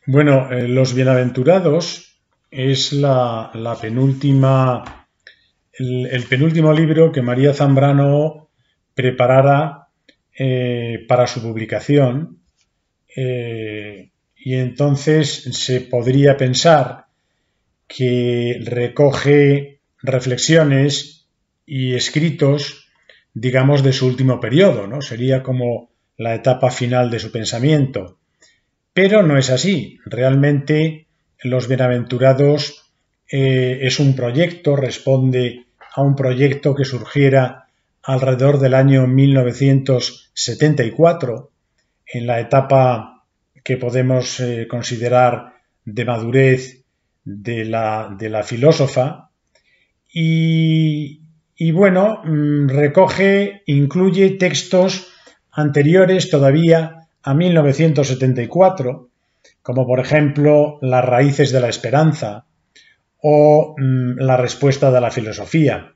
Bueno, los bienaventurados es la penúltima, el penúltimo libro que María Zambrano preparara para su publicación, y entonces se podría pensar que recoge reflexiones y escritos, digamos, de su último periodo, ¿no? Sería como la etapa final de su pensamiento. Pero no es así. Realmente los bienaventurados es un proyecto, responde a un proyecto que surgiera alrededor del año 1974, en la etapa que podemos considerar de madurez de la filósofa, y bueno, incluye textos anteriores todavía a 1974, como por ejemplo Las raíces de la esperanza o La respuesta de la filosofía.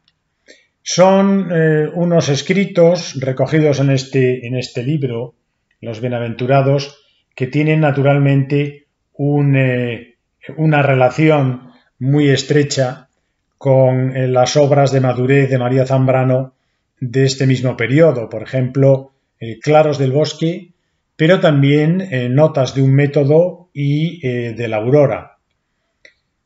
Son unos escritos recogidos en este libro, Los Bienaventurados, que tienen naturalmente una relación muy estrecha con las obras de madurez de María Zambrano de este mismo periodo. Por ejemplo, Claros del Bosque, pero también Notas de un método y de la Aurora.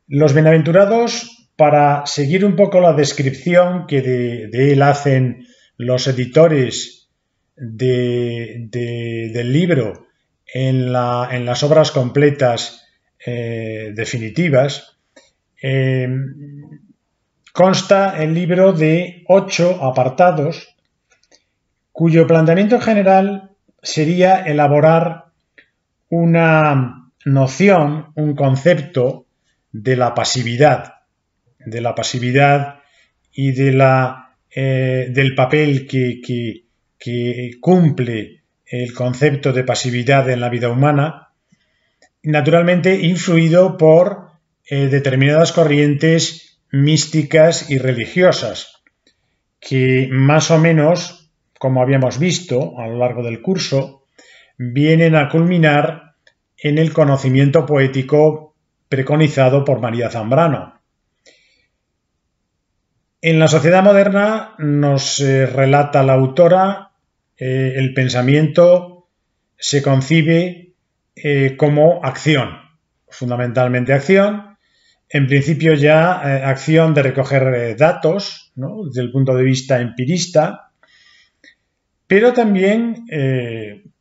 Los Bienaventurados, para seguir un poco la descripción que de él hacen los editores del libro en las obras completas definitivas, consta el libro de 8 apartados, cuyo planteamiento general sería elaborar una noción, un concepto de la pasividad y del papel que cumple el concepto de pasividad en la vida humana, naturalmente influido por determinadas corrientes místicas y religiosas, que más o menos, como habíamos visto a lo largo del curso, vienen a culminar en el conocimiento poético preconizado por María Zambrano. En la sociedad moderna nos relata la autora, el pensamiento se concibe como acción, fundamentalmente acción, en principio ya acción de recoger datos, ¿no?, desde el punto de vista empirista, pero también en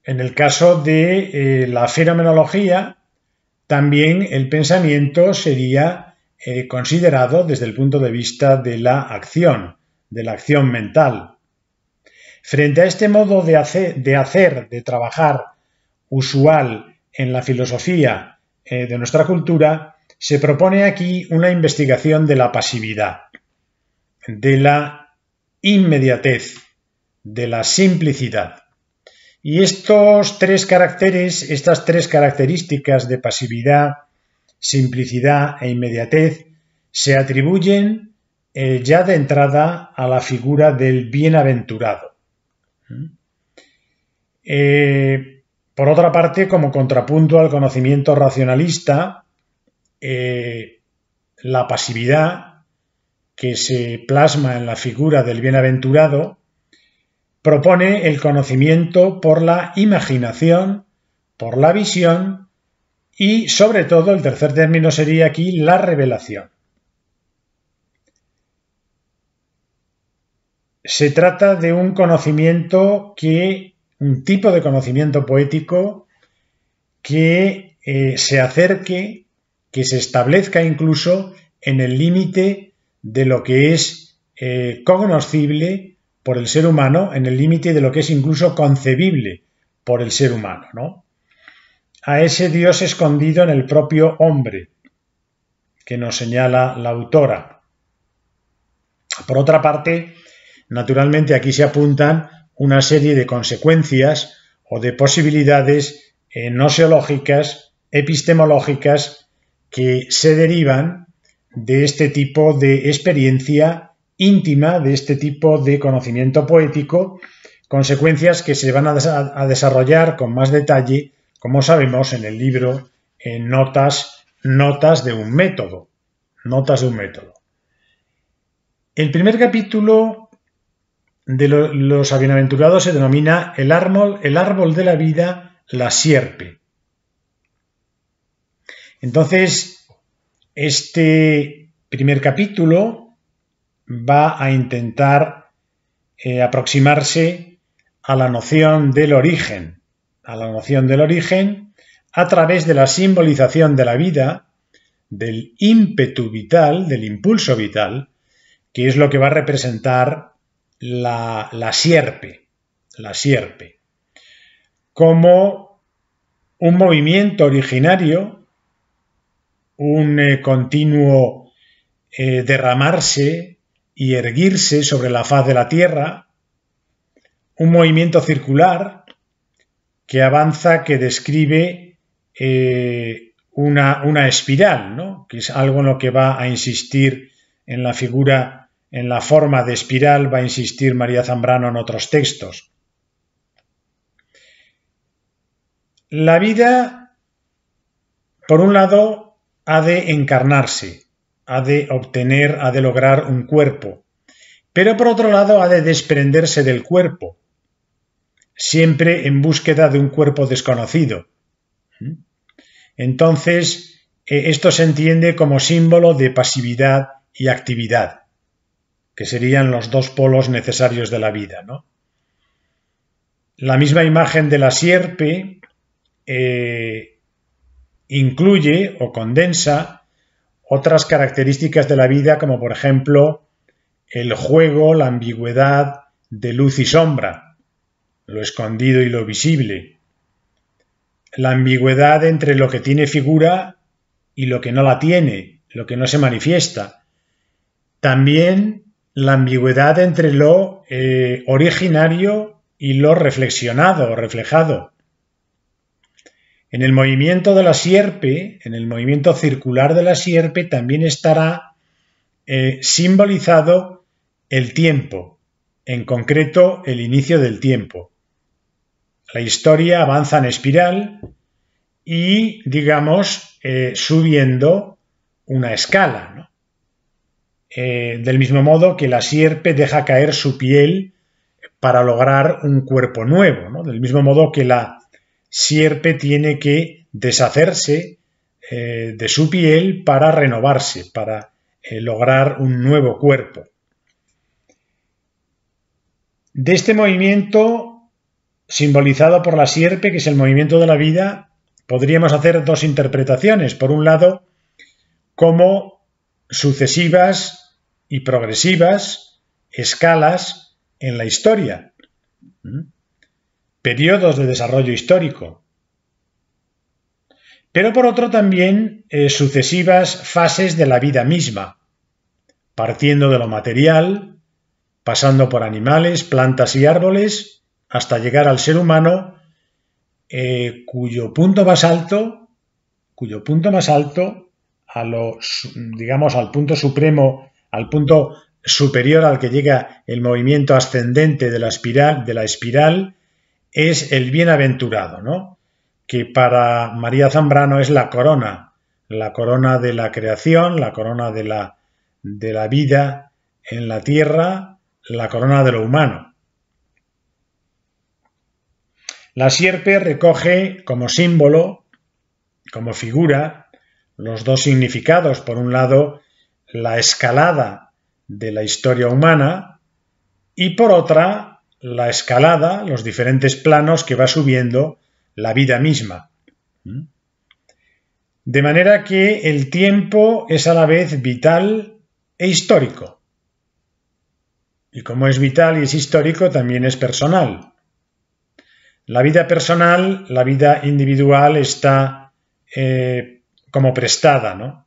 el caso de la fenomenología, también el pensamiento sería considerado desde el punto de vista de la acción mental. Frente a este modo de trabajar usual en la filosofía de nuestra cultura, se propone aquí una investigación de la pasividad, de la inmediatez, de la simplicidad. Y estas tres características de pasividad, simplicidad e inmediatez se atribuyen ya de entrada a la figura del bienaventurado. Por otra parte, como contrapunto al conocimiento racionalista, la pasividad que se plasma en la figura del bienaventurado propone el conocimiento por la imaginación, por la visión y, sobre todo, el tercer término sería aquí la revelación. Se trata de un tipo de conocimiento poético que se acerque, que se establezca incluso en el límite de lo que es cognoscible por el ser humano, en el límite de lo que es incluso concebible por el ser humano, ¿no? A ese Dios escondido en el propio hombre, que nos señala la autora. Por otra parte, naturalmente aquí se apuntan una serie de consecuencias o de posibilidades gnoseológicas, epistemológicas, que se derivan de este tipo de experiencia íntima, de este tipo de conocimiento poético, consecuencias que se van a desarrollar con más detalle, como sabemos, en el libro Notas de un método. Notas de un método. El primer capítulo de los bienaventurados se denomina el árbol de la vida, la sierpe. Entonces, este primer capítulo va a intentar aproximarse a la noción del origen, a través de la simbolización de la vida, del ímpetu vital, del impulso vital, que es lo que va a representar la sierpe, como un movimiento originario, un continuo derramarse y erguirse sobre la faz de la tierra, un movimiento circular que avanza, que describe una espiral, ¿no? Que es algo en lo que va a insistir en la figura, en la forma de espiral, va a insistir María Zambrano en otros textos. La vida, por un lado, ha de encarnarse, ha de lograr un cuerpo, pero por otro lado ha de desprenderse del cuerpo, siempre en búsqueda de un cuerpo desconocido. Entonces, esto se entiende como símbolo de pasividad y actividad, que serían los dos polos necesarios de la vida, ¿no? La misma imagen de la sierpe incluye o condensa otras características de la vida, como por ejemplo el juego, la ambigüedad de luz y sombra, lo escondido y lo visible, la ambigüedad entre lo que tiene figura y lo que no la tiene, lo que no se manifiesta. También la ambigüedad entre lo originario y lo reflexionado o reflejado. En el movimiento de la sierpe, en el movimiento circular de la sierpe, también estará simbolizado el tiempo, en concreto el inicio del tiempo. La historia avanza en espiral y, digamos, subiendo una escala, ¿no? Del mismo modo que la sierpe deja caer su piel para lograr un cuerpo nuevo, ¿no? Del mismo modo que la sierpe tiene que deshacerse de su piel para renovarse, para lograr un nuevo cuerpo. De este movimiento simbolizado por la sierpe, que es el movimiento de la vida, podríamos hacer dos interpretaciones. Por un lado, como sucesivas y progresivas escalas en la historia, periodos de desarrollo histórico, pero por otro también sucesivas fases de la vida misma, partiendo de lo material, pasando por animales, plantas y árboles, hasta llegar al ser humano, cuyo punto más alto, digamos, al punto supremo, al punto superior al que llega el movimiento ascendente de la espiral, es el bienaventurado, ¿no? Que para María Zambrano es la corona de la creación, la corona de la vida en la tierra, la corona de lo humano. La sierpe recoge como símbolo, como figura, los dos significados. Por un lado, la escalada de la historia humana y por otra, la escalada, los diferentes planos que va subiendo la vida misma. De manera que el tiempo es a la vez vital e histórico. Y como es vital y es histórico, también es personal. La vida personal, la vida individual está como prestada, ¿no?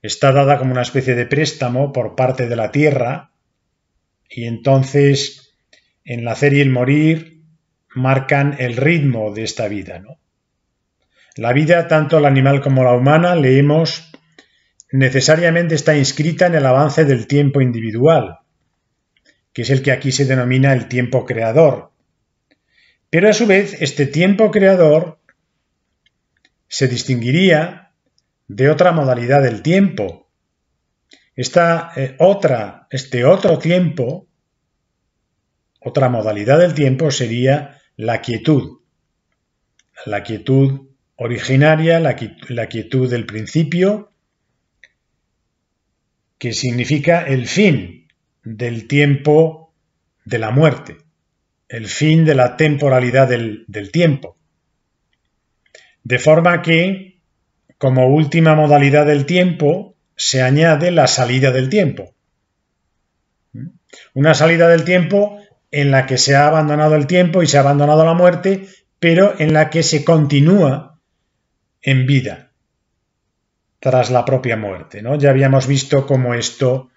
Está dada como una especie de préstamo por parte de la tierra y entonces el nacer y el morir marcan el ritmo de esta vida, ¿no? La vida, tanto la animal como la humana, leemos, necesariamente está inscrita en el avance del tiempo individual, que es el que aquí se denomina el tiempo creador. Pero a su vez este tiempo creador se distinguiría de otra modalidad del tiempo. Este otro tiempo, otra modalidad del tiempo sería la quietud. La quietud originaria, la quietud del principio, que significa el fin del tiempo de la muerte, el fin de la temporalidad del tiempo. De forma que, como última modalidad del tiempo, se añade la salida del tiempo. Una salida del tiempo en la que se ha abandonado el tiempo y se ha abandonado la muerte, pero en la que se continúa en vida tras la propia muerte, ¿no? Ya habíamos visto cómo esto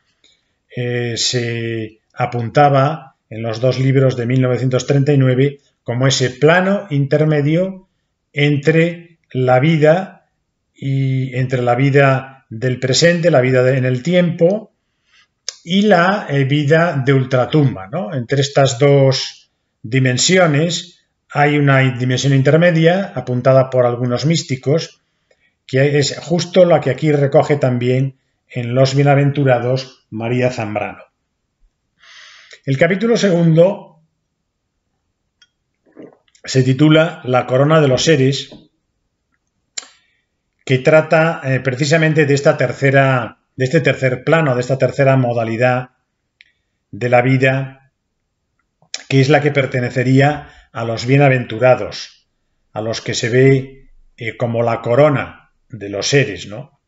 se apuntaba en los dos libros de 1939 como ese plano intermedio entre la vida del presente, la vida en el tiempo y la vida de ultratumba, ¿no? Entre estas dos dimensiones hay una dimensión intermedia apuntada por algunos místicos, que es justo la que aquí recoge también en Los Bienaventurados María Zambrano. El capítulo segundo se titula La corona de los seres, que trata precisamente de este tercer plano, de esta tercera modalidad de la vida, que es la que pertenecería a los bienaventurados, a los que se ve como la corona de los seres, ¿no?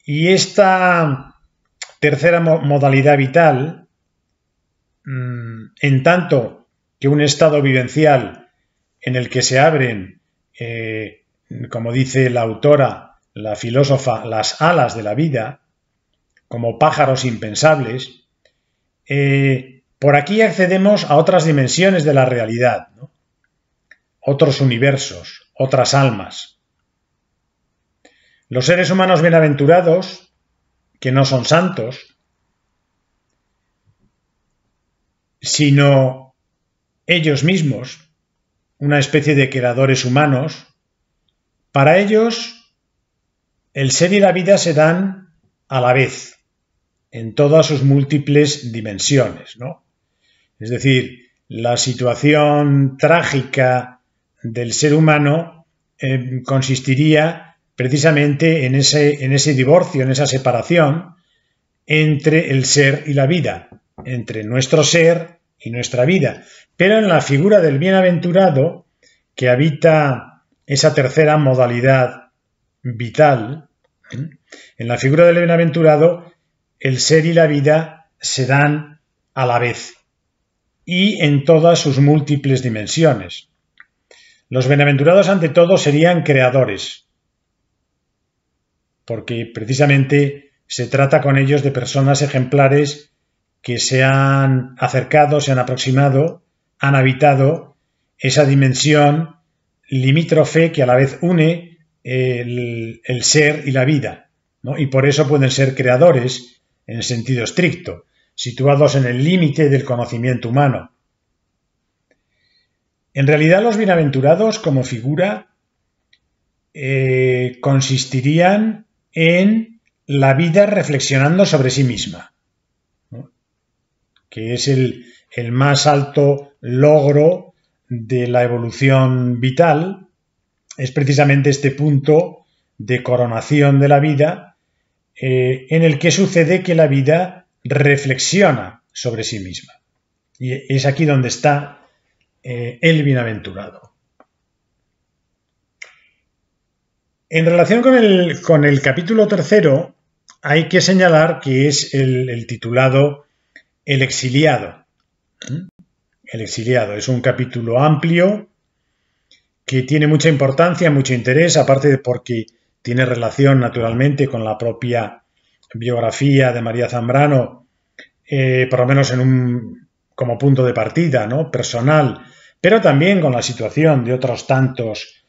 Y esta tercera modalidad vital, en tanto que un estado vivencial en el que se abren, como dice la autora, la filósofa, las alas de la vida, como pájaros impensables, por aquí accedemos a otras dimensiones de la realidad, ¿no? Otros universos, otras almas. Los seres humanos bienaventurados, que no son santos, sino ellos mismos, una especie de creadores humanos, para ellos el ser y la vida se dan a la vez, en todas sus múltiples dimensiones, ¿no? Es decir, la situación trágica del ser humano consistiría precisamente en ese divorcio, en esa separación entre el ser y la vida, entre nuestro ser y nuestra vida. Pero en la figura del bienaventurado, que habita esa tercera modalidad vital, en la figura del bienaventurado, el ser y la vida se dan a la vez y en todas sus múltiples dimensiones. Los bienaventurados, ante todo, serían creadores, porque precisamente se trata con ellos de personas ejemplares que se han acercado, se han aproximado, han habitado esa dimensión limítrofe que a la vez une el ser y la vida, ¿no? Y por eso pueden ser creadores en el sentido estricto, situados en el límite del conocimiento humano. En realidad, los bienaventurados, como figura, consistirían en la vida reflexionando sobre sí misma, ¿no? Que es el más alto logro de la evolución vital, es precisamente este punto de coronación de la vida, en el que sucede que la vida reflexiona sobre sí misma. Y es aquí donde está el bienaventurado. En relación con el capítulo tercero, hay que señalar que es el titulado El exiliado. El exiliado es un capítulo amplio que tiene mucha importancia, mucho interés, aparte de porque tiene relación naturalmente con la propia biografía de María Zambrano, por lo menos como punto de partida, ¿no? Personal, pero también con la situación de otros tantos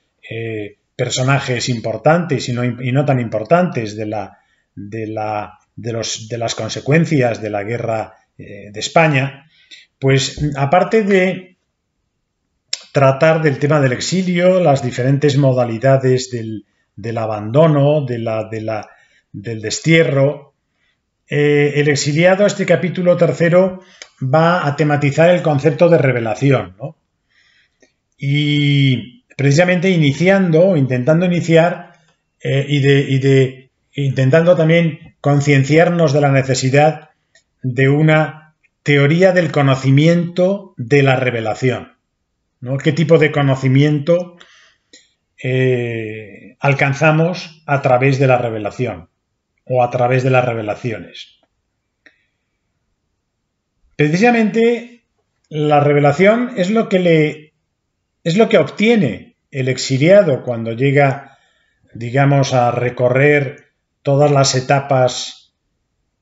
personajes importantes y no tan importantes de las consecuencias de la guerra de España. Pues aparte de tratar del tema del exilio, las diferentes modalidades del abandono, del destierro. El exiliado, este capítulo tercero, va a tematizar el concepto de revelación, ¿no? Y precisamente intentando iniciar intentando también concienciarnos de la necesidad de una teoría del conocimiento de la revelación, ¿no? ¿Qué tipo de conocimiento alcanzamos a través de la revelación o a través de las revelaciones? Precisamente la revelación es lo que obtiene el exiliado cuando llega, digamos, a recorrer todas las etapas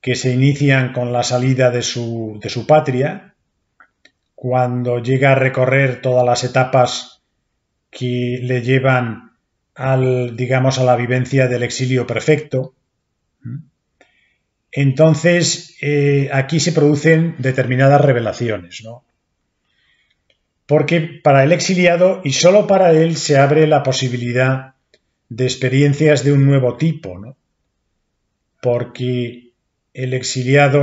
que se inician con la salida de su patria, cuando llega a recorrer todas las etapas que le llevan digamos, a la vivencia del exilio perfecto. Entonces, aquí se producen determinadas revelaciones, ¿no? Porque para el exiliado, y solo para él, se abre la posibilidad de experiencias de un nuevo tipo, ¿no? Porque el exiliado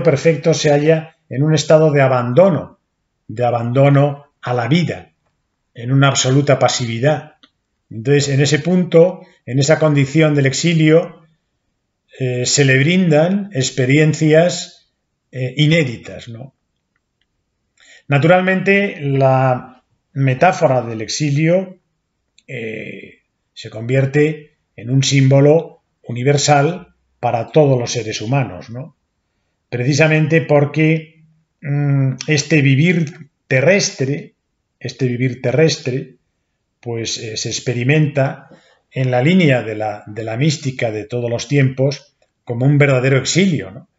perfecto se halla en un estado de abandono a la vida, en una absoluta pasividad. Entonces, en ese punto, en esa condición del exilio, se le brindan experiencias inéditas, ¿no? Naturalmente, la metáfora del exilio se convierte en un símbolo universal para todos los seres humanos, ¿no? Precisamente porque este vivir terrestre, pues se experimenta en la línea de la mística de todos los tiempos como un verdadero exilio, ¿no?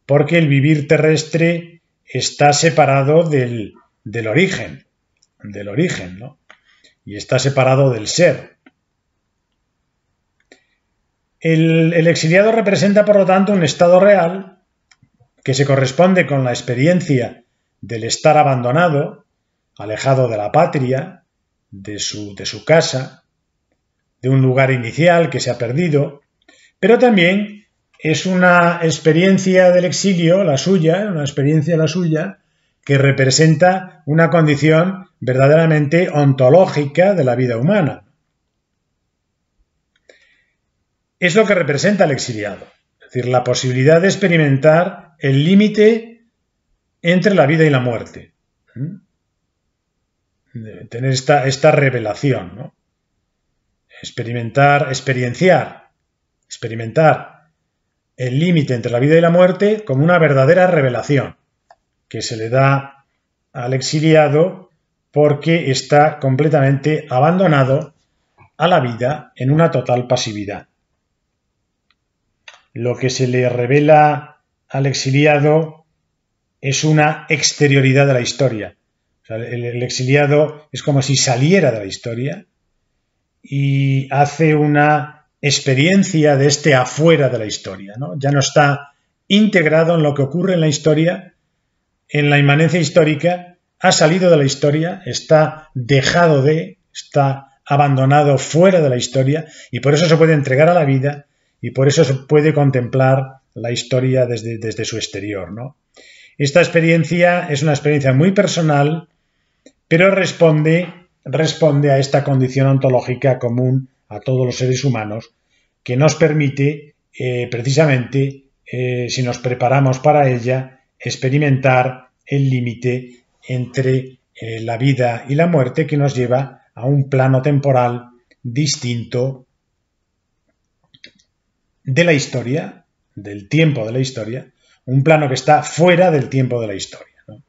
Porque el vivir terrestre está separado del origen, ¿no? Y está separado del ser. El exiliado representa, por lo tanto, un estado real que se corresponde con la experiencia del estar abandonado, alejado de la patria, de su casa, de un lugar inicial que se ha perdido, pero también es una experiencia del exilio, una experiencia que representa una condición verdaderamente ontológica de la vida humana. Es lo que representa el exiliado, es decir, la posibilidad de experimentar el límite entre la vida y la muerte, de tener esta revelación, ¿no? Experimentar el límite entre la vida y la muerte como una verdadera revelación que se le da al exiliado porque está completamente abandonado a la vida en una total pasividad. Lo que se le revela al exiliado es una exterioridad de la historia. O sea, el exiliado es como si saliera de la historia y hace una experiencia de este afuera de la historia, ¿no? Ya no está integrado en lo que ocurre en la historia, en la inmanencia histórica, ha salido de la historia, está abandonado fuera de la historia y por eso se puede entregar a la vida y por eso se puede contemplar la historia desde su exterior, ¿no? Esta experiencia es una experiencia muy personal, pero responde a esta condición ontológica común a todos los seres humanos que nos permite, precisamente, si nos preparamos para ella, experimentar el límite entre la vida y la muerte que nos lleva a un plano temporal distinto de la historia, del tiempo de la historia, un plano que está fuera del tiempo de la historia, ¿no?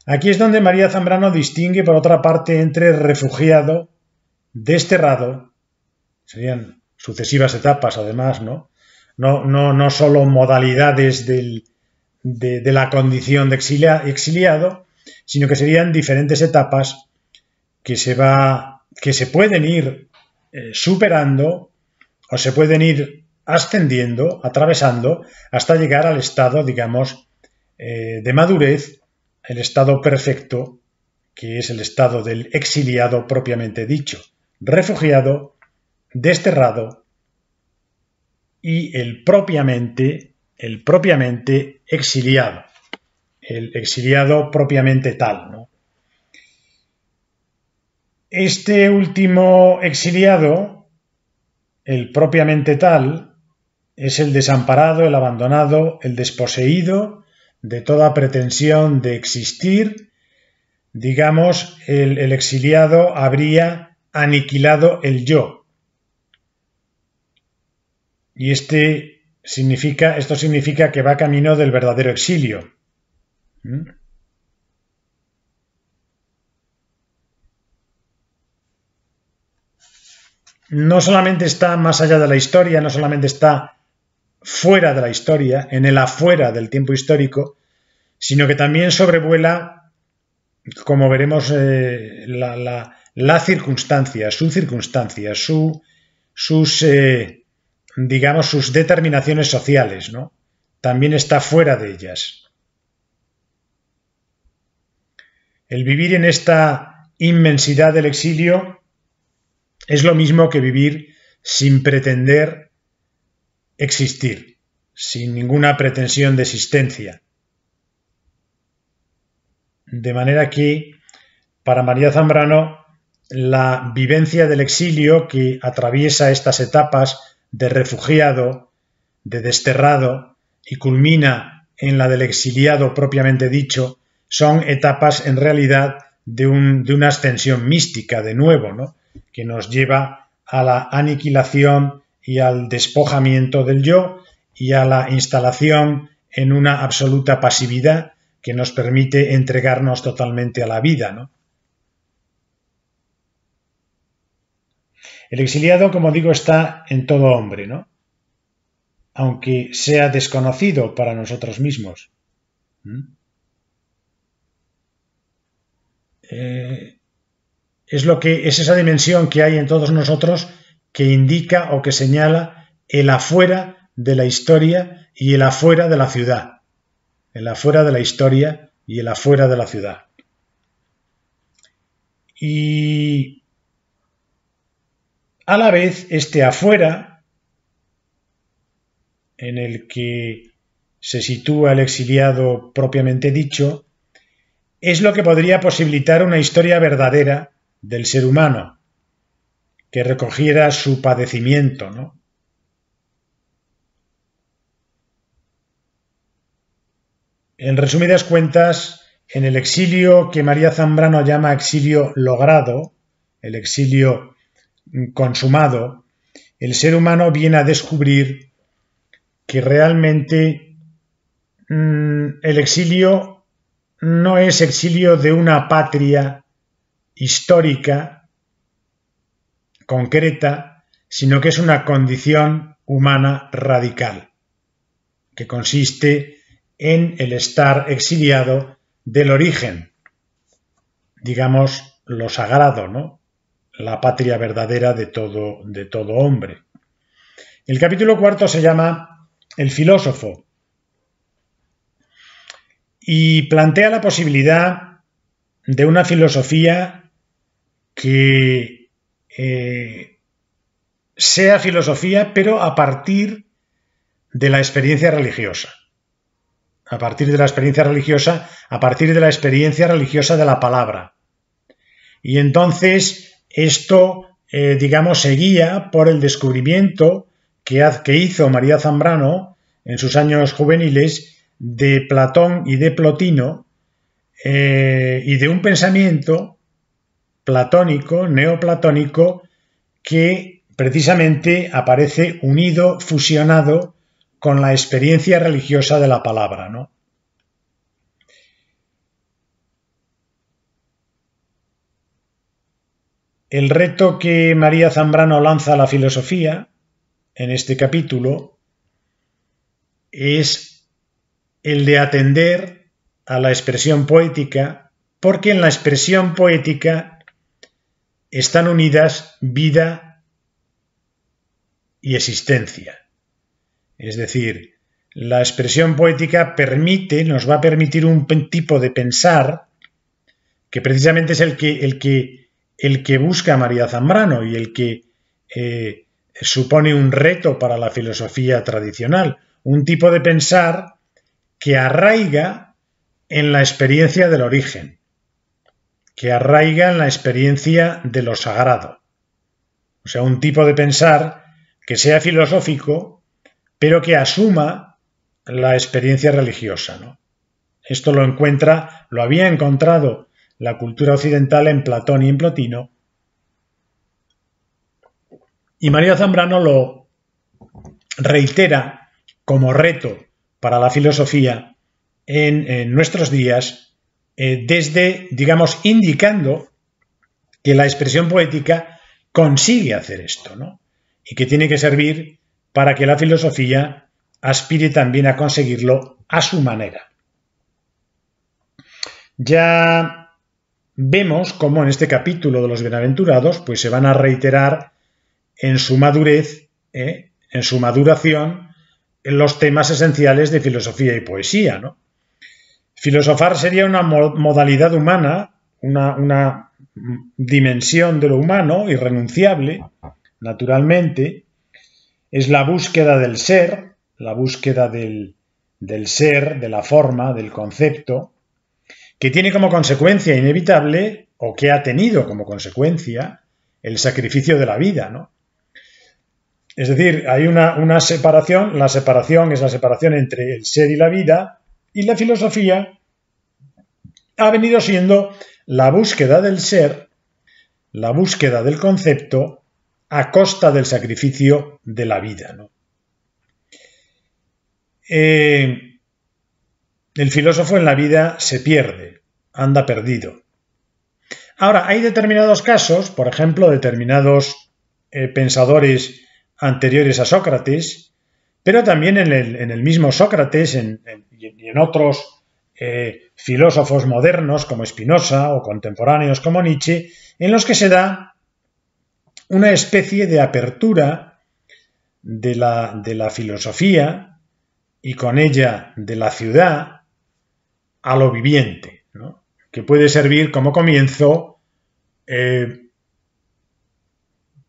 Aquí es donde María Zambrano distingue, por otra parte, entre refugiado, desterrado, serían sucesivas etapas además, ¿no? No solo modalidades de la condición de exiliado, sino que serían diferentes etapas que se pueden ir superando o se pueden ir ascendiendo, atravesando, hasta llegar al estado, digamos, de madurez, el estado perfecto que es el estado del exiliado propiamente dicho, refugiado, desterrado, y el propiamente exiliado, el exiliado propiamente tal, ¿no? Este último exiliado, el propiamente tal, es el desamparado, el abandonado, el desposeído de toda pretensión de existir. Digamos, el exiliado habría aniquilado el yo. Y esto significa que va camino del verdadero exilio. No solamente está más allá de la historia, no solamente está fuera de la historia, en el afuera del tiempo histórico, sino que también sobrevuela, como veremos, la circunstancia, sus digamos, sus determinaciones sociales, ¿no? También está fuera de ellas. El vivir en esta inmensidad del exilio es lo mismo que vivir sin pretender existir, sin ninguna pretensión de existencia. De manera que, para María Zambrano, la vivencia del exilio que atraviesa estas etapas de refugiado, de desterrado y culmina en la del exiliado propiamente dicho, son etapas en realidad de una ascensión mística de nuevo, ¿no? Que nos lleva a la aniquilación y al despojamiento del yo y a la instalación en una absoluta pasividad que nos permite entregarnos totalmente a la vida, ¿no? El exiliado, como digo, está en todo hombre, ¿no? Aunque sea desconocido para nosotros mismos. Es esa dimensión que hay en todos nosotros que indica o que señala el afuera de la historia y el afuera de la ciudad. El afuera de la historia y el afuera de la ciudad. Y a la vez este afuera, en el que se sitúa el exiliado propiamente dicho, es lo que podría posibilitar una historia verdadera del ser humano, que recogiera su padecimiento, ¿no? En resumidas cuentas, en el exilio que María Zambrano llama exilio logrado, el exilio consumado, el ser humano viene a descubrir que realmente el exilio no es exilio de una patria histórica concreta, sino que es una condición humana radical, que consiste en el estar exiliado del origen, digamos, lo sagrado, ¿no? La patria verdadera de todo hombre. El capítulo 4 se llama El filósofo y plantea la posibilidad de una filosofía que sea filosofía, pero a partir de la experiencia religiosa. A partir de la experiencia religiosa de la palabra. Y entonces esto, digamos, se guía por el descubrimiento que hizo María Zambrano en sus años juveniles de Platón y de Plotino y de un pensamiento platónico, neoplatónico, que precisamente aparece unido, fusionado con la experiencia religiosa de la palabra, ¿no? El reto que María Zambrano lanza a la filosofía en este capítulo es el de atender a la expresión poética, porque en la expresión poética están unidas vida y existencia. Es decir, la expresión poética nos va a permitir un tipo de pensar que precisamente es el que busca María Zambrano y el que supone un reto para la filosofía tradicional, un tipo de pensar que arraiga en la experiencia del origen, que arraiga en la experiencia de lo sagrado. O sea, un tipo de pensar que sea filosófico, pero que asuma la experiencia religiosa, ¿no? Esto lo había encontrado la cultura occidental en Platón y en Plotino, y María Zambrano lo reitera como reto para la filosofía en nuestros días, desde, digamos, indicando que la expresión poética consigue hacer esto, ¿no? Y que tiene que servir para que la filosofía aspire también a conseguirlo a su manera. Ya vemos cómo en este capítulo de los bienaventurados pues se van a reiterar en su madurez, en su maduración, en los temas esenciales de filosofía y poesía, ¿no? Filosofar sería una modalidad humana, una dimensión de lo humano, irrenunciable, naturalmente. Es la búsqueda del ser, la búsqueda del ser, de la forma, del concepto, que tiene como consecuencia inevitable, o que ha tenido como consecuencia, el sacrificio de la vida, ¿no? Es decir, hay una separación, la separación es la separación entre el ser y la vida, y la filosofía ha venido siendo la búsqueda del ser, la búsqueda del concepto, a costa del sacrificio de la vida, ¿no? El filósofo en la vida se pierde, anda perdido. Ahora, hay determinados casos, por ejemplo, determinados pensadores anteriores a Sócrates, pero también en el mismo Sócrates y en otros filósofos modernos como Spinoza o contemporáneos como Nietzsche, en los que se da una especie de apertura de la filosofía y con ella de la ciudad a lo viviente, ¿no? Que puede servir como comienzo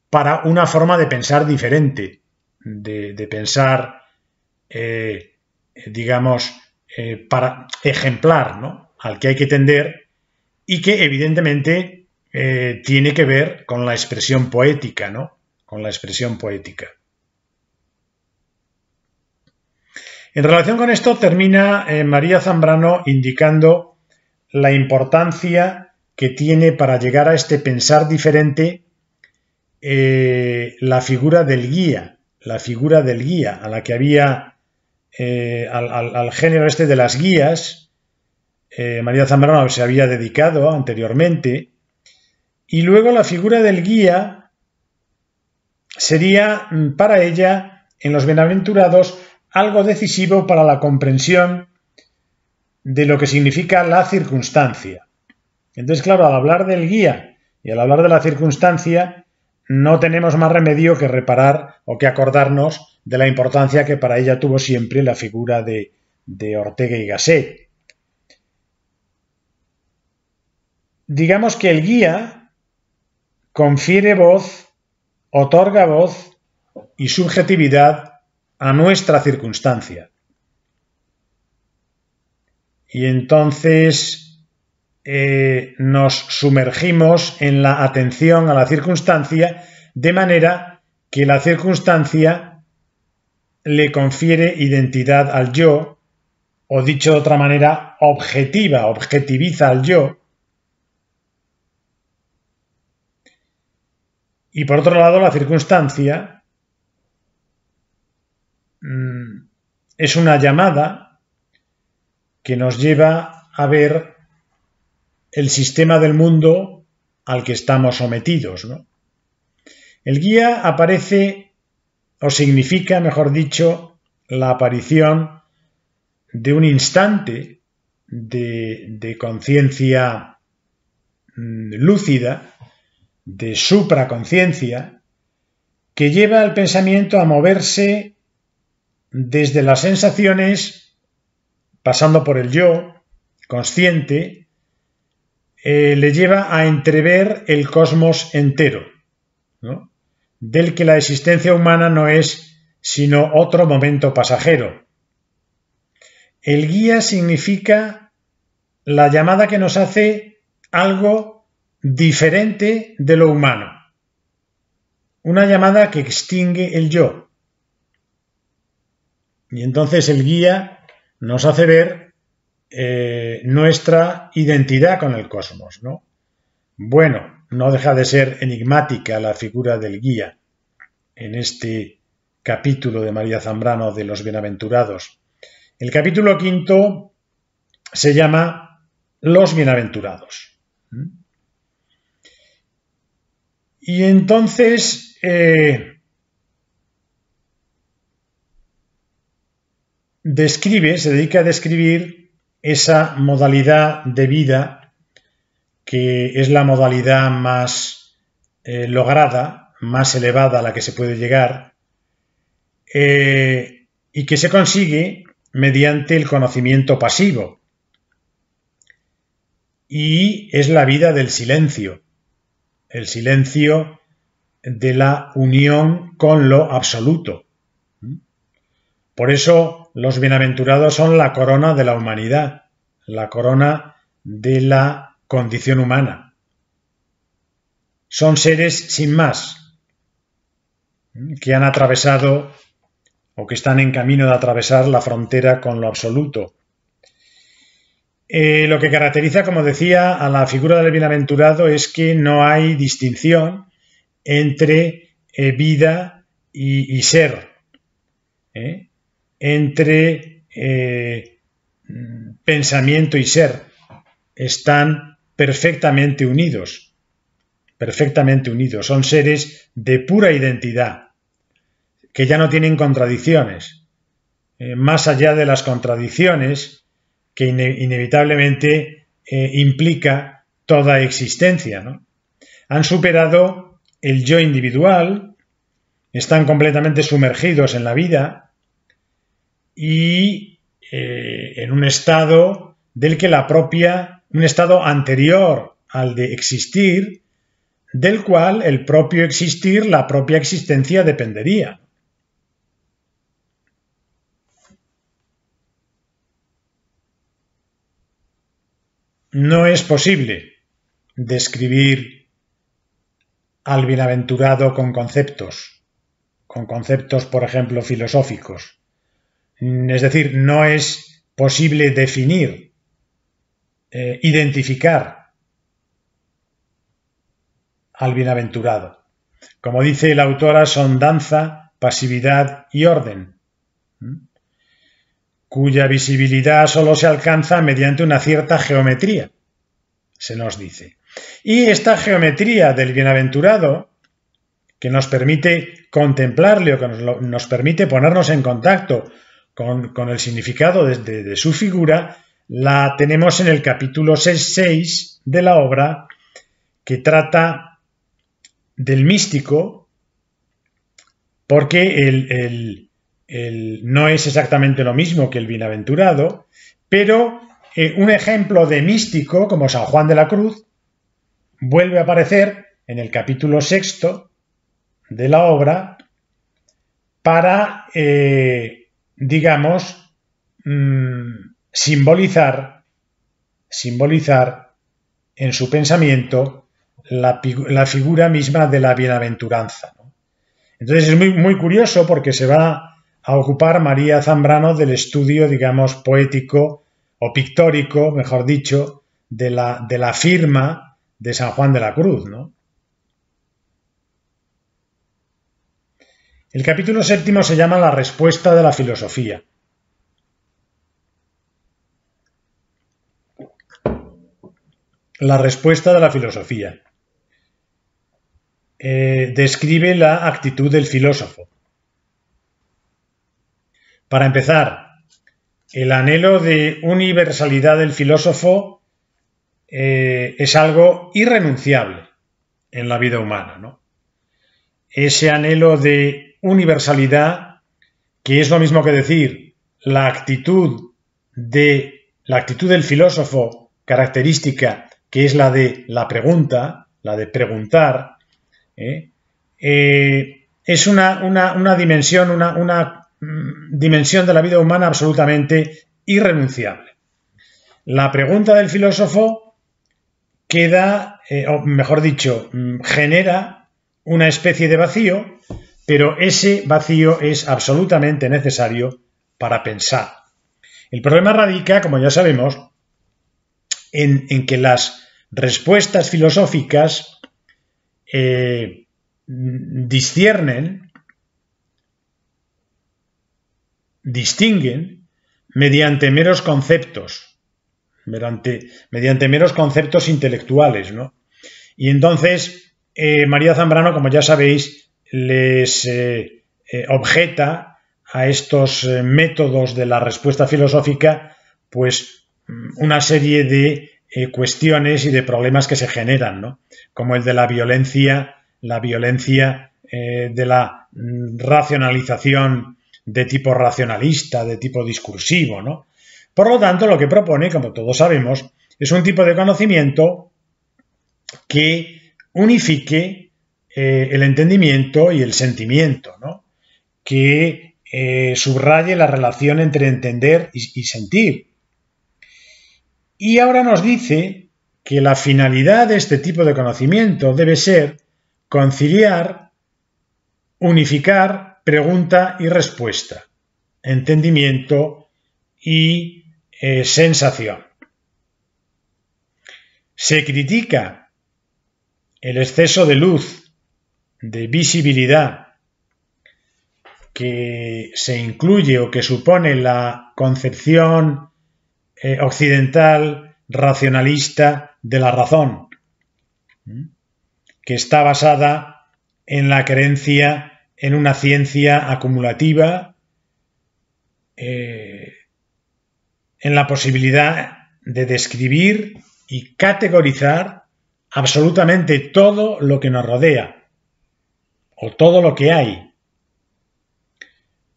para una forma de pensar diferente, de pensar, digamos, para ejemplar, ¿no? Al que hay que tender y que evidentemente tiene que ver con la expresión poética, ¿no? Con la expresión poética. En relación con esto termina María Zambrano indicando la importancia que tiene para llegar a este pensar diferente la figura del guía a la que había al género este de las guías. María Zambrano se había dedicado anteriormente, y luego la figura del guía sería para ella en los bienaventurados algo decisivo para la comprensión de lo que significa la circunstancia. Entonces, claro, al hablar del guía y al hablar de la circunstancia, no tenemos más remedio que reparar o que acordarnos de la importancia que para ella tuvo siempre la figura de Ortega y Gasset. Digamos que el guía confiere voz, otorga voz y subjetividad a nuestra circunstancia. Y entonces nos sumergimos en la atención a la circunstancia, de manera que la circunstancia le confiere identidad al yo, o dicho de otra manera, objetiviza al yo. Y por otro lado, la circunstancia es una llamada que nos lleva a ver el sistema del mundo al que estamos sometidos, ¿no? El guía aparece, o significa, mejor dicho, la aparición de un instante de conciencia lúcida, de supraconciencia, que lleva al pensamiento a moverse desde las sensaciones, pasando por el yo consciente, le lleva a entrever el cosmos entero, ¿no? Del que la existencia humana no es sino otro momento pasajero. El guía significa la llamada que nos hace algo diferente de lo humano, una llamada que extingue el yo. Y entonces el guía nos hace ver nuestra identidad con el cosmos, ¿no? Bueno, no deja de ser enigmática la figura del guía en este capítulo de María Zambrano de los Bienaventurados. El capítulo 5 se llama Los Bienaventurados. Y entonces se dedica a describir esa modalidad de vida que es la modalidad más lograda, más elevada a la que se puede llegar, y que se consigue mediante el conocimiento pasivo. Y es la vida del silencio, el silencio de la unión con lo absoluto. Por eso los bienaventurados son la corona de la humanidad, la corona de la condición humana. Son seres sin más, que han atravesado o que están en camino de atravesar la frontera con lo absoluto. Lo que caracteriza, como decía, a la figura del bienaventurado es que no hay distinción entre vida y ser, entre pensamiento y ser. Están perfectamente unidos, son seres de pura identidad, que ya no tienen contradicciones. Más allá de las contradicciones que inevitablemente implica toda existencia, ¿no? Han superado el yo individual, están completamente sumergidos en la vida y en un estado del que un estado anterior al de existir, del cual el propio existir, la propia existencia dependería. No es posible describir al bienaventurado con conceptos, por ejemplo, filosóficos. Es decir, no es posible definir, identificar al bienaventurado. Como dice la autora, son danza, pasividad y orden, cuya visibilidad solo se alcanza mediante una cierta geometría, se nos dice. Y esta geometría del bienaventurado, que nos permite contemplarle o que nos permite ponernos en contacto con el significado de su figura, la tenemos en el capítulo 6 de la obra, que trata del místico, porque no es exactamente lo mismo que el bienaventurado, pero un ejemplo de místico, como San Juan de la Cruz, vuelve a aparecer en el capítulo 6 de la obra para, simbolizar en su pensamiento la figura misma de la bienaventuranza, ¿no? Entonces es muy, muy curioso porque se va a ocupar María Zambrano del estudio, poético o pictórico, mejor dicho, de la firma de San Juan de la Cruz, ¿no? El capítulo 7 se llama La respuesta de la filosofía. La respuesta de la filosofía. Describe la actitud del filósofo. Para empezar, el anhelo de universalidad del filósofo es algo irrenunciable en la vida humana, ¿no? Ese anhelo de universalidad, que es lo mismo que decir la actitud del filósofo, característica que es la de la pregunta, la de preguntar, es una dimensión, una dimensión de la vida humana absolutamente irrenunciable. La pregunta del filósofo queda, o mejor dicho, genera una especie de vacío, pero ese vacío es absolutamente necesario para pensar. El problema radica, como ya sabemos, en que las respuestas filosóficas distinguen mediante meros conceptos, mediante meros conceptos intelectuales, ¿no? Y entonces María Zambrano, como ya sabéis, les objeta a estos métodos de la respuesta filosófica, pues una serie de cuestiones y de problemas que se generan, ¿no? Como el de la violencia de la racionalización de tipo racionalista, de tipo discursivo, ¿no? Por lo tanto, lo que propone, como todos sabemos, es un tipo de conocimiento que unifique el entendimiento y el sentimiento, ¿no? Que subraye la relación entre entender y sentir. Y ahora nos dice que la finalidad de este tipo de conocimiento debe ser conciliar, unificar pregunta y respuesta, entendimiento y sensación. Se critica el exceso de luz, de visibilidad, que se incluye o que supone la concepción occidental racionalista de la razón, que está basada en la creencia en una ciencia acumulativa, en la posibilidad de describir y categorizar absolutamente todo lo que nos rodea o todo lo que hay.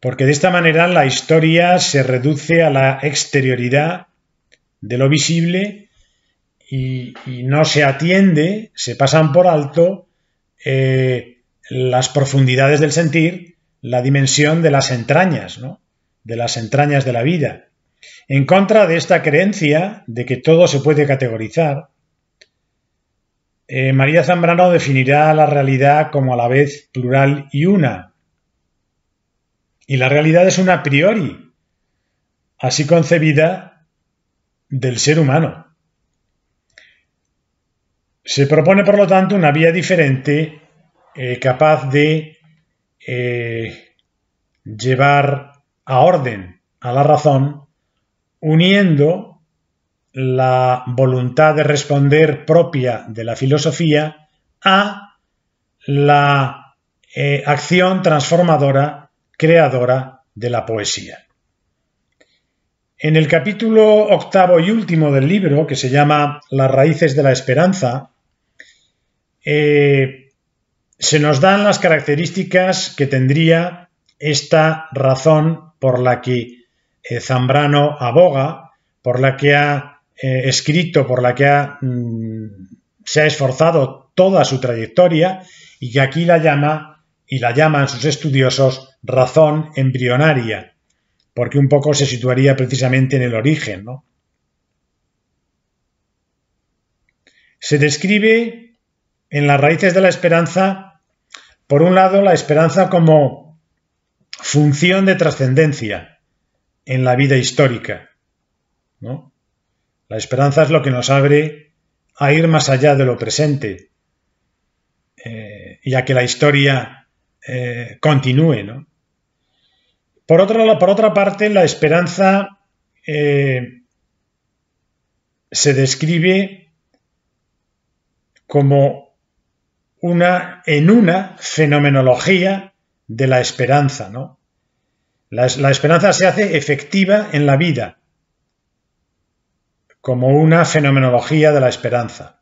Porque de esta manera la historia se reduce a la exterioridad de lo visible y no se atiende, se pasan por alto las profundidades del sentir, la dimensión de las entrañas, ¿no? De las entrañas de la vida. En contra de esta creencia de que todo se puede categorizar, María Zambrano definirá la realidad como a la vez plural y una. Y la realidad es una a priori, así concebida del ser humano. Se propone, por lo tanto, una vía diferente capaz de llevar a orden a la razón, uniendo la voluntad de responder propia de la filosofía a la acción transformadora, creadora de la poesía. En el capítulo octavo y último del libro, que se llama Las raíces de la esperanza, se nos dan las características que tendría esta razón por la que Zambrano aboga, por la que ha escrito, por la que se ha esforzado toda su trayectoria y que aquí la llaman sus estudiosos razón embrionaria, porque un poco se situaría precisamente en el origen, ¿no? Se describe en las raíces de la esperanza, por un lado, la esperanza como función de trascendencia en la vida histórica, ¿no? La esperanza es lo que nos abre a ir más allá de lo presente y a que la historia continúe, ¿no? Por otra parte, la esperanza se describe como una fenomenología de la esperanza, ¿no? La esperanza se hace efectiva en la vida como una fenomenología de la esperanza.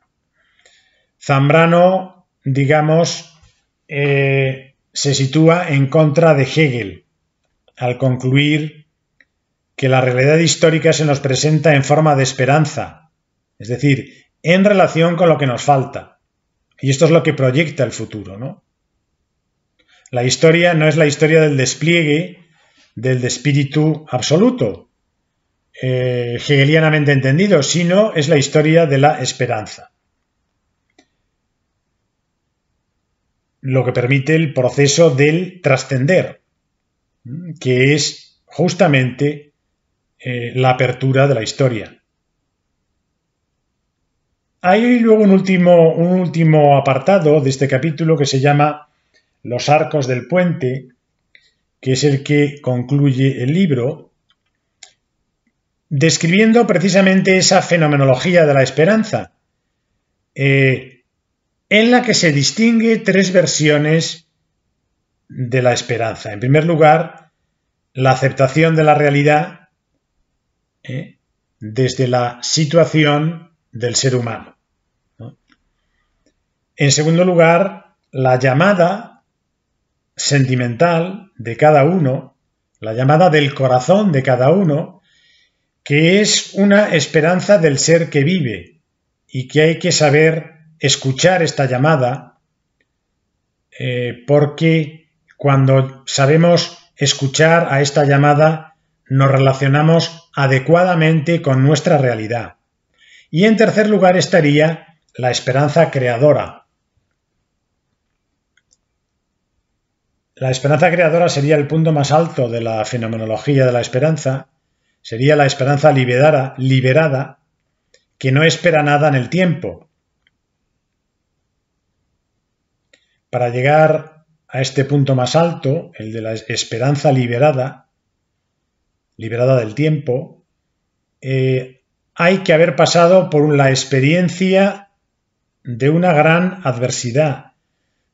Zambrano, digamos, se sitúa en contra de Hegel al concluir que la realidad histórica se nos presenta en forma de esperanza, es decir, en relación con lo que nos falta. Y esto es lo que proyecta el futuro, ¿no? La historia no es la historia del despliegue del espíritu absoluto, hegelianamente entendido, sino es la historia de la esperanza. Lo que permite el proceso del trascender, que es justamente la apertura de la historia. Hay luego un último apartado de este capítulo que se llama Los arcos del puente, que es el que concluye el libro, describiendo precisamente esa fenomenología de la esperanza, en la que se distingue tres versiones de la esperanza. En primer lugar, la aceptación de la realidad desde la situación del ser humano, ¿no? En segundo lugar, la llamada sentimental de cada uno, la llamada del corazón de cada uno, que es una esperanza del ser que vive y que hay que saber escuchar esta llamada, porque cuando sabemos escuchar a esta llamada nos relacionamos adecuadamente con nuestra realidad. Y en tercer lugar estaría la esperanza creadora. La esperanza creadora sería el punto más alto de la fenomenología de la esperanza, sería la esperanza liberada, que no espera nada en el tiempo. Para llegar a este punto más alto, el de la esperanza liberada del tiempo, hay que haber pasado por la experiencia de una gran adversidad,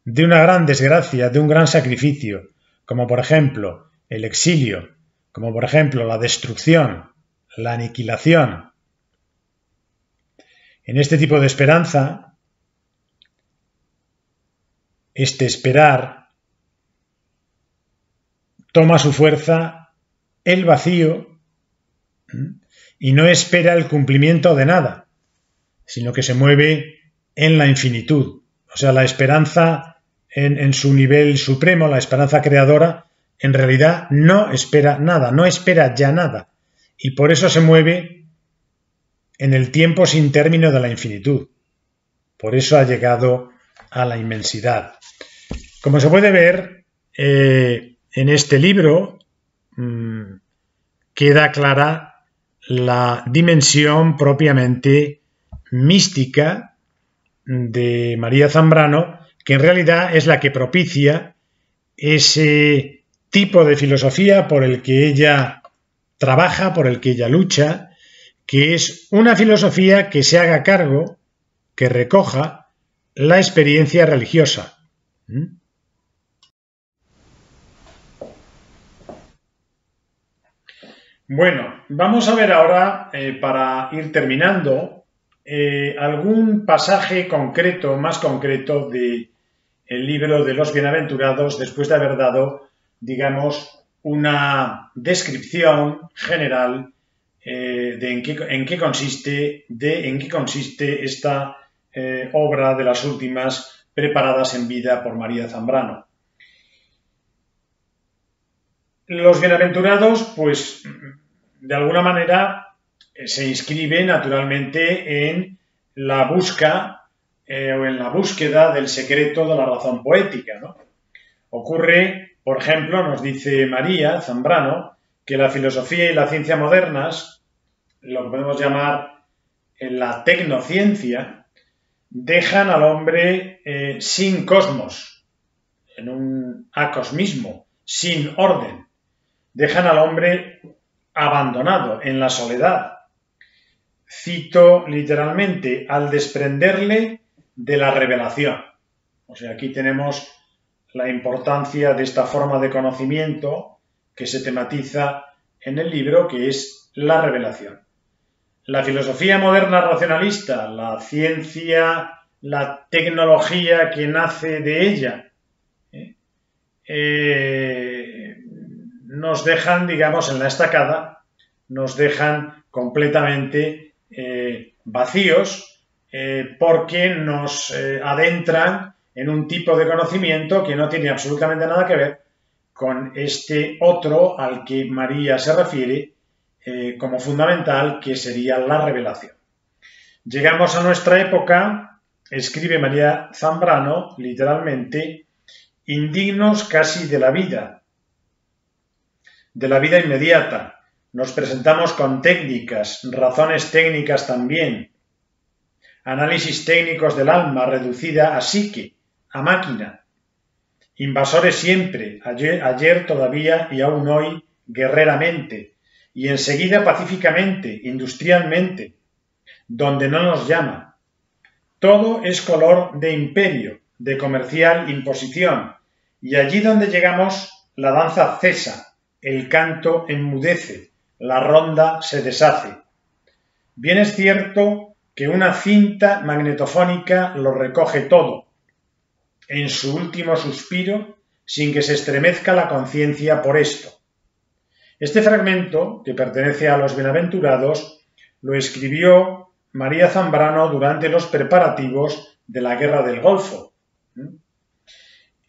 de una gran desgracia, de un gran sacrificio, como por ejemplo el exilio, como por ejemplo la destrucción, la aniquilación. En este tipo de esperanza, este esperar toma su fuerza el vacío y no espera el cumplimiento de nada, sino que se mueve en la infinitud. O sea, la esperanza en su nivel supremo, la esperanza creadora, en realidad no espera nada, no espera ya nada, y por eso se mueve en el tiempo sin término de la infinitud. Por eso ha llegado a la inmensidad. Como se puede ver, en este libro queda clara la dimensión propiamente mística de María Zambrano, que en realidad es la que propicia ese tipo de filosofía por el que ella trabaja, por el que ella lucha, que es una filosofía que se haga cargo, que recoja la experiencia religiosa. Bueno, vamos a ver ahora, para ir terminando, algún pasaje concreto, más concreto del libro de los Bienaventurados, después de haber dado, digamos, una descripción general de en qué consiste esta obra de las últimas preparadas en vida por María Zambrano. Los Bienaventurados, pues, de alguna manera se inscribe naturalmente en la busca o en la búsqueda del secreto de la razón poética, ¿no? Ocurre, por ejemplo, nos dice María Zambrano, que la filosofía y la ciencia modernas, lo que podemos llamar la tecnociencia, dejan al hombre sin cosmos, en un acosmismo, sin orden. Dejan al hombre abandonado en la soledad. Cito literalmente, al desprenderle de la revelación. O sea, aquí tenemos la importancia de esta forma de conocimiento que se tematiza en el libro, que es la revelación. La filosofía moderna racionalista, la ciencia, la tecnología que nace de ella, nos dejan, digamos, en la estacada, nos dejan completamente vacíos porque nos adentran en un tipo de conocimiento que no tiene absolutamente nada que ver con este otro al que María se refiere como fundamental, que sería la revelación. Llegamos a nuestra época, escribe María Zambrano, literalmente, indignos casi de la vida inmediata. Nos presentamos con técnicas, razones técnicas también, análisis técnicos del alma reducida a psique, a máquina. Invasores siempre, ayer todavía y aún hoy guerreramente, y enseguida pacíficamente, industrialmente, donde no nos llama. Todo es color de imperio, de comercial imposición, y allí donde llegamos la danza cesa, el canto enmudece, la ronda se deshace. Bien es cierto que una cinta magnetofónica lo recoge todo, en su último suspiro, sin que se estremezca la conciencia por esto. Este fragmento, que pertenece a los Bienaventurados, lo escribió María Zambrano durante los preparativos de la Guerra del Golfo,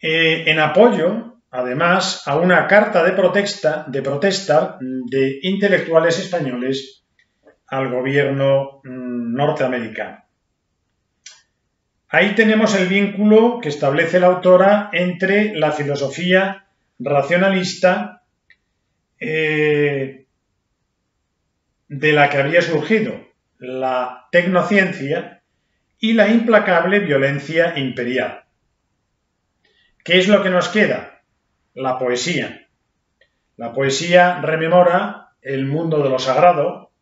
en apoyo, además, a una carta de protesta de intelectuales españoles al gobierno norteamericano. Ahí tenemos el vínculo que establece la autora entre la filosofía racionalista de la que había surgido la tecnociencia y la implacable violencia imperial. ¿Qué es lo que nos queda? La poesía. La poesía rememora el mundo de lo sagrado,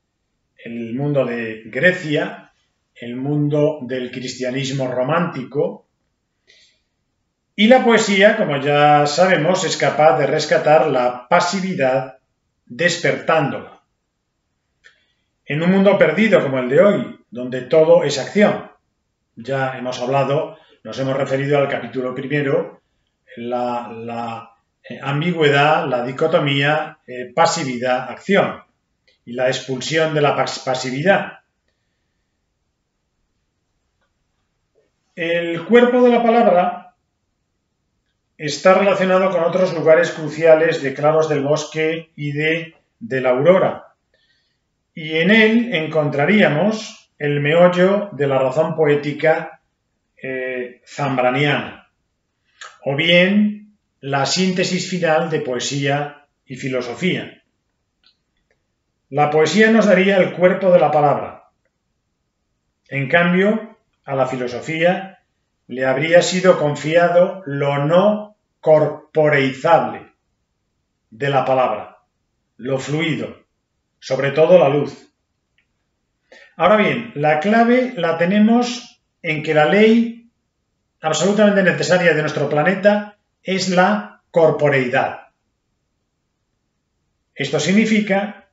el mundo de Grecia, el mundo del cristianismo romántico, y la poesía, como ya sabemos, es capaz de rescatar la pasividad despertándola. En un mundo perdido como el de hoy, donde todo es acción, ya hemos hablado, nos hemos referido al capítulo primero, la ambigüedad, la dicotomía pasividad-acción y la expulsión de la pasividad. El cuerpo de la palabra está relacionado con otros lugares cruciales de Claros del Bosque y de la Aurora, y en él encontraríamos el meollo de la razón poética zambraniana, o bien la síntesis final de poesía y filosofía. La poesía nos daría el cuerpo de la palabra. En cambio, a la filosofía le habría sido confiado lo no corporeizable de la palabra, lo fluido, sobre todo la luz. Ahora bien, la clave la tenemos en que la ley absolutamente necesaria de nuestro planeta es la corporeidad. Esto significa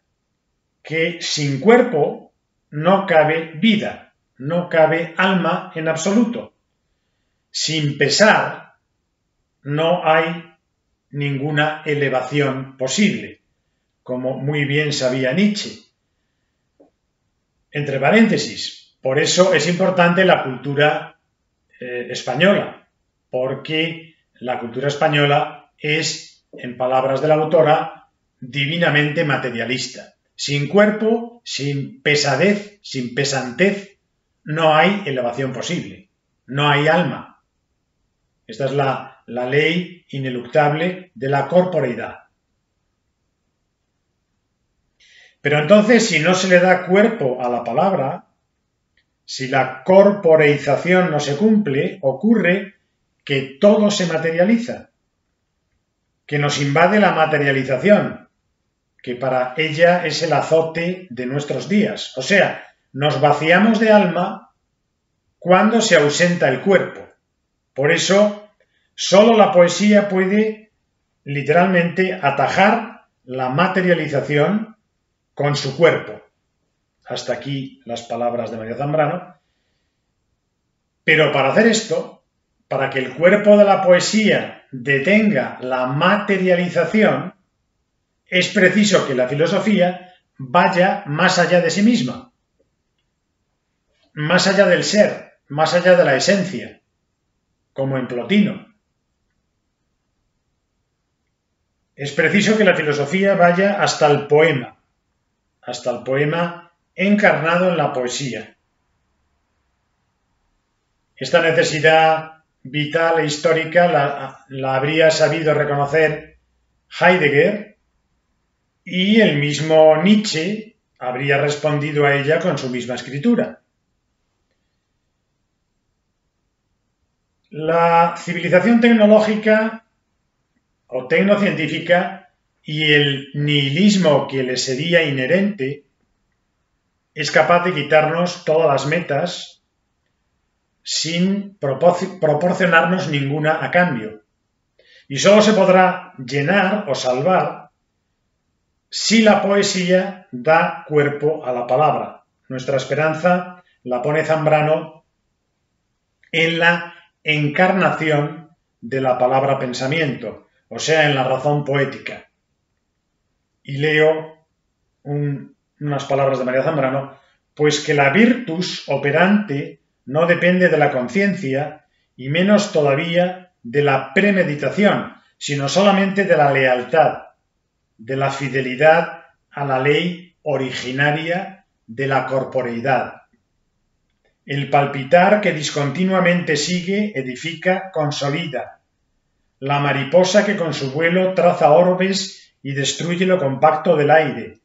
que sin cuerpo no cabe vida, no cabe alma en absoluto. Sin pesar no hay ninguna elevación posible, como muy bien sabía Nietzsche. Entre paréntesis, por eso es importante la cultura española, porque la cultura española es, en palabras de la autora, divinamente materialista. Sin cuerpo, sin pesadez, sin pesantez, no hay elevación posible, no hay alma. Esta es la ley ineluctable de la corporeidad. Pero entonces, si no se le da cuerpo a la palabra, si la corporeización no se cumple, ocurre que todo se materializa, que nos invade la materialización, que para ella es el azote de nuestros días. O sea, nos vaciamos de alma cuando se ausenta el cuerpo. Por eso, solo la poesía puede literalmente atajar la materialización con su cuerpo. Hasta aquí las palabras de María Zambrano. Pero para hacer esto, para que el cuerpo de la poesía detenga la materialización, es preciso que la filosofía vaya más allá de sí misma. más allá del ser, más allá de la esencia, como en Plotino. Es preciso que la filosofía vaya hasta el poema encarnado en la poesía. Esta necesidad vital e histórica la habría sabido reconocer Heidegger, y el mismo Nietzsche habría respondido a ella con su misma escritura. La civilización tecnológica o tecnocientífica y el nihilismo que le sería inherente es capaz de quitarnos todas las metas sin proporcionarnos ninguna a cambio. Y solo se podrá llenar o salvar si la poesía da cuerpo a la palabra. Nuestra esperanza la pone Zambrano en la encarnación de la palabra pensamiento, o sea, en la razón poética. Y leo unas palabras de María Zambrano: pues que la virtus operante no depende de la conciencia y menos todavía de la premeditación, sino solamente de la lealtad, de la fidelidad a la ley originaria de la corporeidad. El palpitar que discontinuamente sigue, edifica, consolida. La mariposa que con su vuelo traza orbes y destruye lo compacto del aire.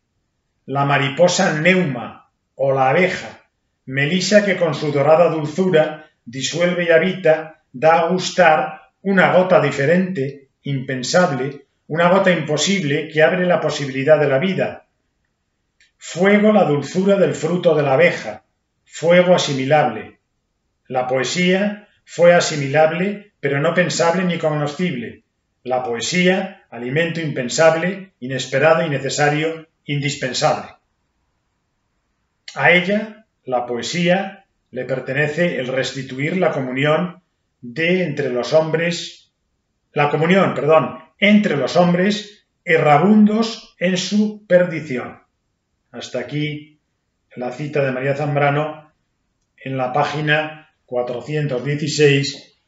La mariposa neuma o la abeja, melisa que con su dorada dulzura disuelve y habita, da a gustar una gota diferente, impensable, una gota imposible que abre la posibilidad de la vida. Fuego la dulzura del fruto de la abeja, fuego asimilable. La poesía fue asimilable, pero no pensable ni cognoscible. La poesía, alimento impensable, inesperado y necesario, indispensable. A ella, la poesía, le pertenece el restituir la comunión entre los hombres, errabundos en su perdición. Hasta aquí la cita de María Zambrano en la página 416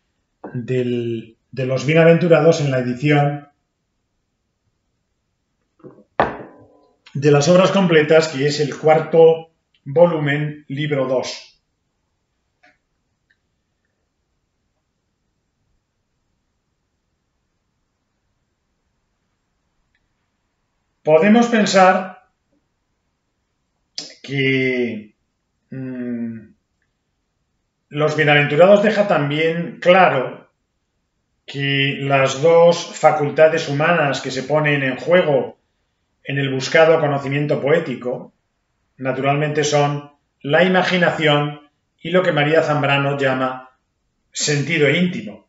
de Los Bienaventurados, en la edición de las obras completas, que es el cuarto volumen, libro 2. Podemos pensar que Los Bienaventurados deja también claro que las dos facultades humanas que se ponen en juego en el buscado conocimiento poético, naturalmente, son la imaginación y lo que María Zambrano llama sentido íntimo.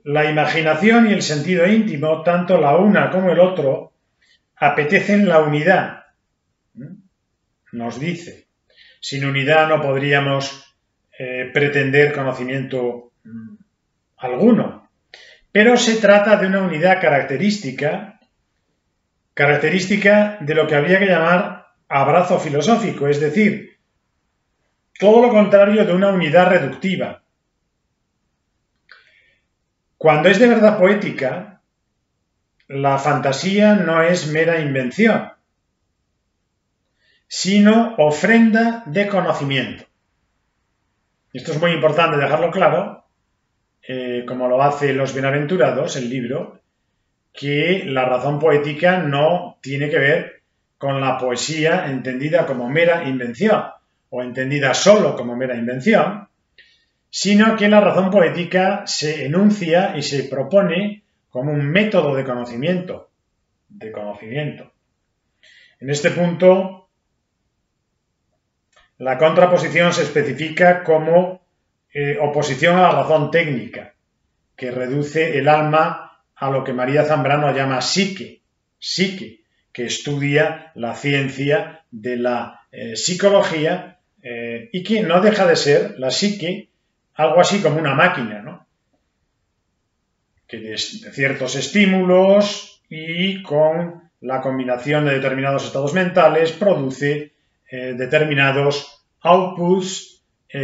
La imaginación y el sentido íntimo, tanto la una como el otro, apetecen la unidad. Nos dice, sin unidad no podríamos pretender conocimiento alguno. Pero se trata de una unidad característica de lo que habría que llamar abrazo filosófico, es decir, todo lo contrario de una unidad reductiva. Cuando es de verdad poética, la fantasía no es mera invención, sino ofrenda de conocimiento. Esto es muy importante dejarlo claro, como lo hace Los Bienaventurados, el libro, que la razón poética no tiene que ver con la poesía entendida como mera invención o entendida solo como mera invención, sino que la razón poética se enuncia y se propone como un método de conocimiento. En este punto, la contraposición se especifica como oposición a la razón técnica, que reduce el alma a lo que María Zambrano llama psique, que estudia la ciencia de la psicología y que no deja de ser la psique algo así como una máquina, ¿no? Que de ciertos estímulos y con la combinación de determinados estados mentales produce determinados outputs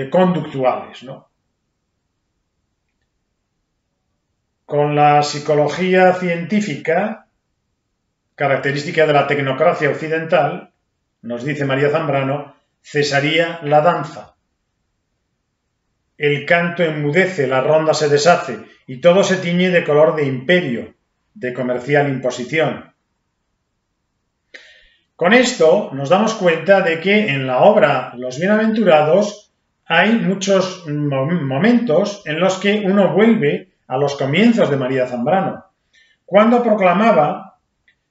conductuales, ¿no? Con la psicología científica, característica de la tecnocracia occidental, nos dice María Zambrano, cesaría la danza. El canto enmudece, la ronda se deshace y todo se tiñe de color de imperio, de comercial imposición. Con esto nos damos cuenta de que en la obra Los Bienaventurados hay muchos momentos en los que uno vuelve a los comienzos de María Zambrano, cuando proclamaba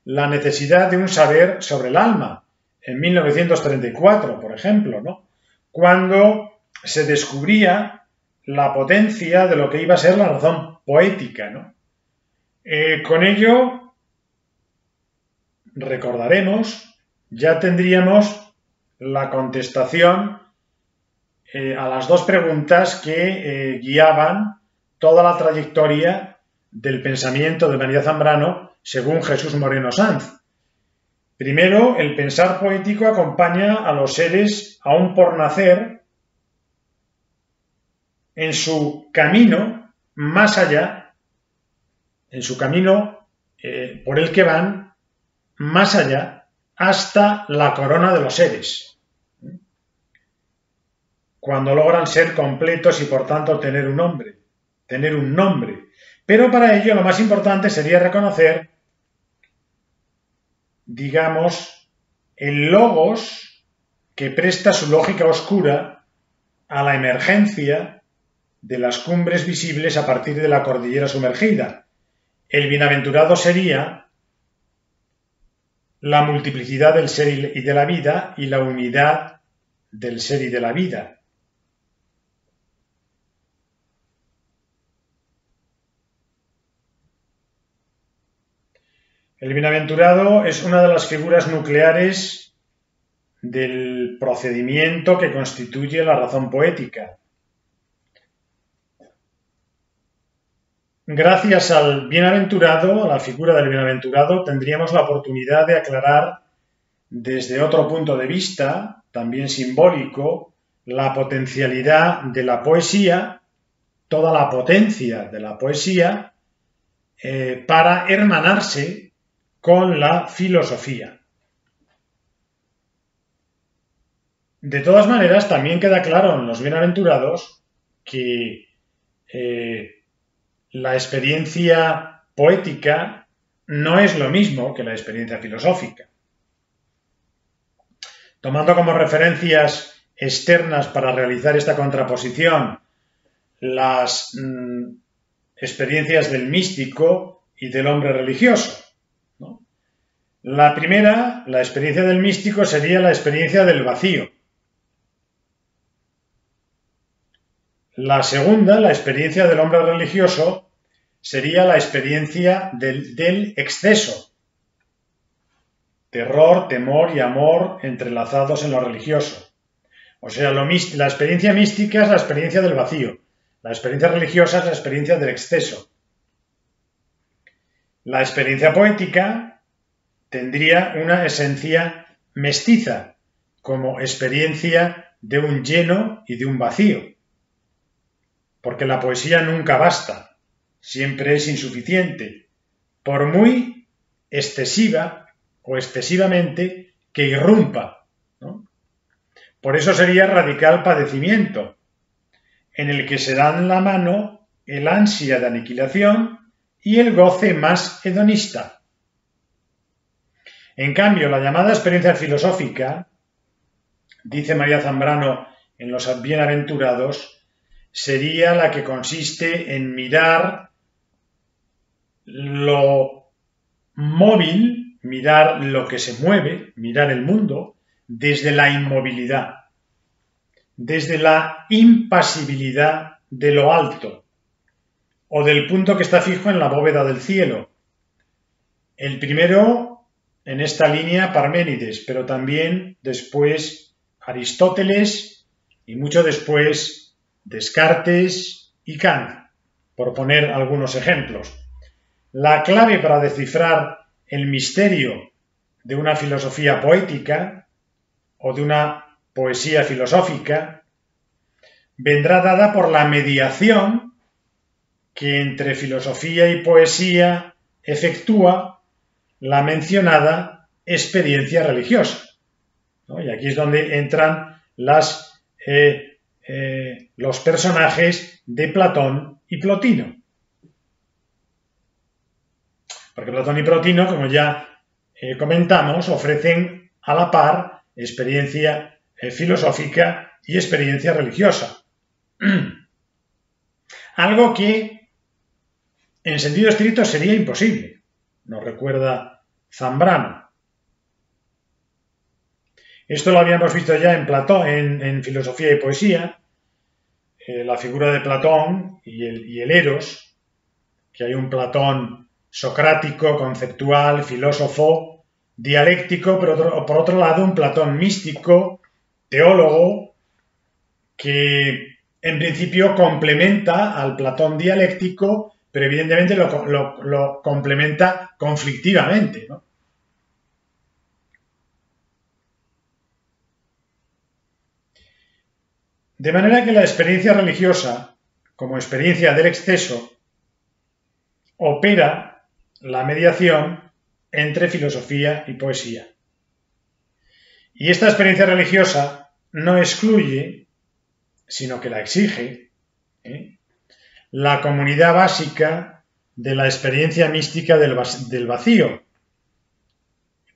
la necesidad de un saber sobre el alma, en 1934, por ejemplo, ¿no? Cuando se descubría la potencia de lo que iba a ser la razón poética, ¿no? Con ello, recordaremos, ya tendríamos la contestación a las dos preguntas que guiaban toda la trayectoria del pensamiento de María Zambrano según Jesús Moreno Sanz. Primero, el pensar poético acompaña a los seres aún por nacer en su camino más allá, en su camino por el que van más allá hasta la corona de los seres, cuando logran ser completos y por tanto tener un nombre. Pero para ello lo más importante sería reconocer, digamos, el logos que presta su lógica oscura a la emergencia de las cumbres visibles a partir de la cordillera sumergida. El bienaventurado sería la multiplicidad del ser y de la vida y la unidad del ser y de la vida. El bienaventurado es una de las figuras nucleares del procedimiento que constituye la razón poética. Gracias al bienaventurado, a la figura del bienaventurado, tendríamos la oportunidad de aclarar desde otro punto de vista, también simbólico, la potencialidad de la poesía, toda la potencia de la poesía, para hermanarse con la filosofía. De todas maneras, también queda claro en los bienaventurados que la experiencia poética no es lo mismo que la experiencia filosófica. Tomando como referencias externas para realizar esta contraposición las experiencias del místico y del hombre religioso, ¿no? La primera, la experiencia del místico, sería la experiencia del vacío. La segunda, la experiencia del hombre religioso, sería la experiencia del exceso. Terror, temor y amor entrelazados en lo religioso. O sea, la experiencia mística es la experiencia del vacío. La experiencia religiosa es la experiencia del exceso. La experiencia poética tendría una esencia mestiza, como experiencia de un lleno y de un vacío. Porque la poesía nunca basta, siempre es insuficiente, por muy excesiva o excesivamente que irrumpa, ¿no? Por eso sería radical padecimiento, en el que se dan la mano el ansia de aniquilación y el goce más hedonista. En cambio, la llamada experiencia filosófica, dice María Zambrano en Los Bienaventurados, sería la que consiste en mirar lo móvil, mirar lo que se mueve, mirar el mundo desde la inmovilidad, desde la impasibilidad de lo alto o del punto que está fijo en la bóveda del cielo. El primero, en esta línea, Parménides, pero también después Aristóteles y mucho después Descartes y Kant, por poner algunos ejemplos. La clave para descifrar el misterio de una filosofía poética o de una poesía filosófica vendrá dada por la mediación que entre filosofía y poesía efectúa la mencionada experiencia religiosa, ¿no? Y aquí es donde entran los personajes de Platón y Plotino. Porque Platón y Plotino, como ya comentamos, ofrecen a la par experiencia filosófica y experiencia religiosa. Algo que en sentido estricto sería imposible, nos recuerda Zambrano. Esto lo habíamos visto ya en Platón, en Filosofía y Poesía, la figura de Platón y el Eros, que hay un Platón socrático, conceptual, filósofo, dialéctico, pero por otro lado un Platón místico, teólogo, que en principio complementa al Platón dialéctico, pero evidentemente lo complementa conflictivamente, ¿no? De manera que la experiencia religiosa, como experiencia del exceso, opera la mediación entre filosofía y poesía. Y esta experiencia religiosa no excluye, sino que la exige, la comunidad básica de la experiencia mística del vacío,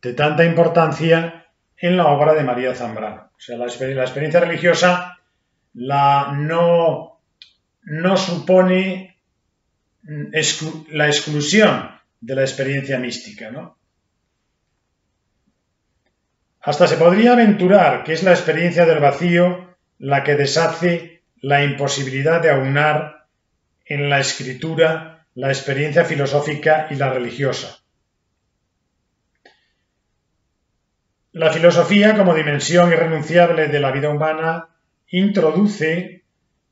de tanta importancia en la obra de María Zambrano. O sea, la experiencia religiosa no supone la exclusión de la experiencia mística, ¿no? Hasta se podría aventurar que es la experiencia del vacío la que deshace la imposibilidad de aunar en la escritura la experiencia filosófica y la religiosa. La filosofía, como dimensión irrenunciable de la vida humana, introduce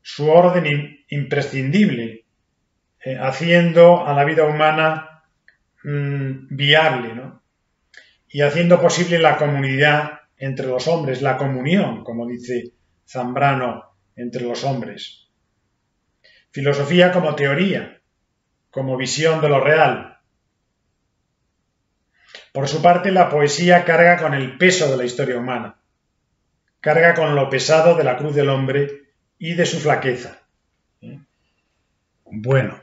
su orden imprescindible, haciendo a la vida humana viable, ¿no? Y haciendo posible la comunidad entre los hombres, la comunión, como dice Zambrano, entre los hombres. Filosofía como teoría, como visión de lo real. Por su parte, la poesía carga con el peso de la historia humana, carga con lo pesado de la cruz del hombre y de su flaqueza. Bueno.